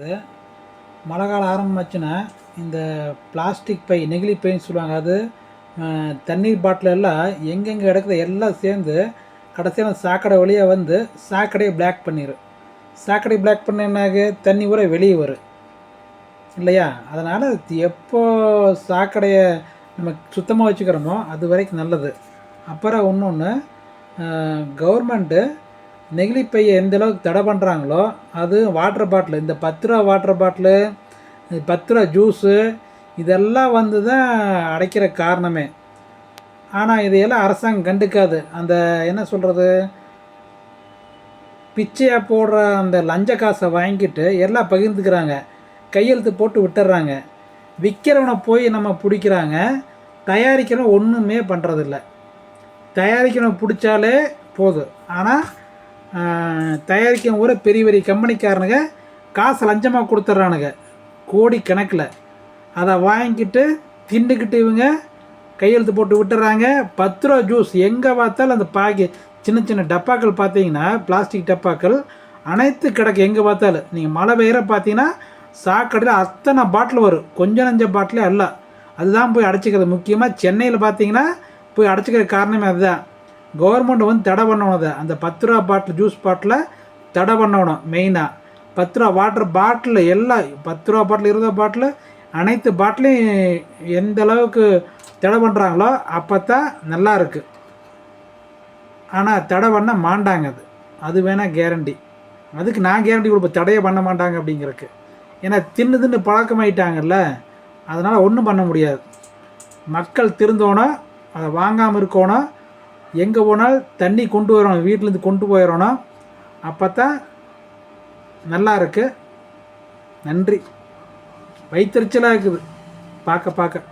இருக்குது. மழை காலம் ஆரம்பிச்சுன்னா இந்த பிளாஸ்டிக் பை, நெகிழி பைன்னு சொல்லுவாங்க, அது தண்ணீர் பாட்டில் எல்லாம் எங்கெங்கே கிடக்குது எல்லாம் சேர்ந்து கடைசியாக சாக்கடை வழியாக வந்து சாக்கடையை பிளாக் பண்ணிடும். சாக்கடை பிளாக் பண்ண என்னாகு, தண்ணி ஊற வெளியே வரும் இல்லையா? அதனால் எப்போ சாக்கடையை நம்ம சுத்தமாக வச்சுக்கிறோமோ அது வரைக்கும் நல்லது. அப்புறம் இன்னொன்று, கவர்மெண்ட்டு நெகிழிப்பையை எந்த அளவுக்கு தடை பண்ணுறாங்களோ அது வாட்டர் பாட்டில், இந்த 10 ரூபா வாட்டர் பாட்டிலு, 10 ரூபா ஜூஸு இதெல்லாம் வந்து தான் அடைக்கிற காரணமே. ஆனால் இதையெல்லாம் அரசாங்கம் கண்டுக்காது. அந்த என்ன சொல்கிறது, பிச்சையாக போடுற அந்த லஞ்ச காசை வாங்கிட்டு எல்லாம் பகிர்ந்துக்கிறாங்க, கையெழுத்து போட்டு விட்டுறாங்க. விற்கிறவனை போய் நம்ம பிடிக்கிறாங்க, தயாரிக்கிறவன் ஒன்றுமே பண்ணுறதில்ல. தயாரிக்கிறவனை பிடிச்சாலே போதும். ஆனால் தயாரிக்கிற ஊரை பெரிய பெரிய கம்பெனிக்காரனுங்க காசு லஞ்சமாக கொடுத்துட்றானுங்க கோடி கணக்கில். அதை வாங்கிக்கிட்டு தின்னுக்கிட்டு இவங்க கையெழுத்து போட்டு விட்டுறாங்க. 10 ரூபா ஜூஸ் எங்கே பார்த்தாலும் அந்த சின்ன சின்ன டப்பாக்கள் பார்த்தீங்கன்னா, பிளாஸ்டிக் டப்பாக்கள் அனைத்து கிடக்கு எங்கே பார்த்தாலும். நீங்கள் மழை பெய்கிற பார்த்தீங்கன்னா சாக்கடையில் அத்தனை பாட்டில் வரும், கொஞ்சம் நஞ்ச பாட்டிலே அல்ல. அதுதான் போய் அடைச்சிக்கிறது. முக்கியமாக சென்னையில் பார்த்தீங்கன்னா போய் அடைச்சிக்கிற காரணமே அதுதான். கவர்மெண்ட் வந்து தடை பண்ணணும். அதை அந்த 10 ரூபா பாட்டில் ஜூஸ் பாட்டில் தடை பண்ணணும். மெயினாக 10 ரூபா வாட்டர் பாட்டில் எல்லாம் 10 ரூபா பாட்டில் 20 ரூபா பாட்டில் அனைத்து பாட்டிலையும் எந்த அளவுக்கு தடை பண்ணுறாங்களோ அப்போ தான் நல்லா இருக்குது. ஆனால் தடை பண்ண மாட்டாங்க. அது வேணால் கேரண்டி. அதுக்கு நான் கேரண்டி கொடுப்பேன், தடையை பண்ண மாட்டாங்க அப்படிங்கிறதுக்கு. ஏன்னா தின்னு பழக்கமாயிட்டாங்கல்ல, அதனால் ஒன்றும் பண்ண முடியாது. மக்கள் திருந்தோணும், அதை வாங்காமல் இருக்கணும். எங்கே போனாலும் தண்ணி கொண்டு வரணும், வீட்டிலேருந்து கொண்டு போயிடணும். அப்போ தான் நல்லா இருக்குது. நன்றி. வயிற்றுச்சலாக இருக்குது பார்க்க பார்க்க.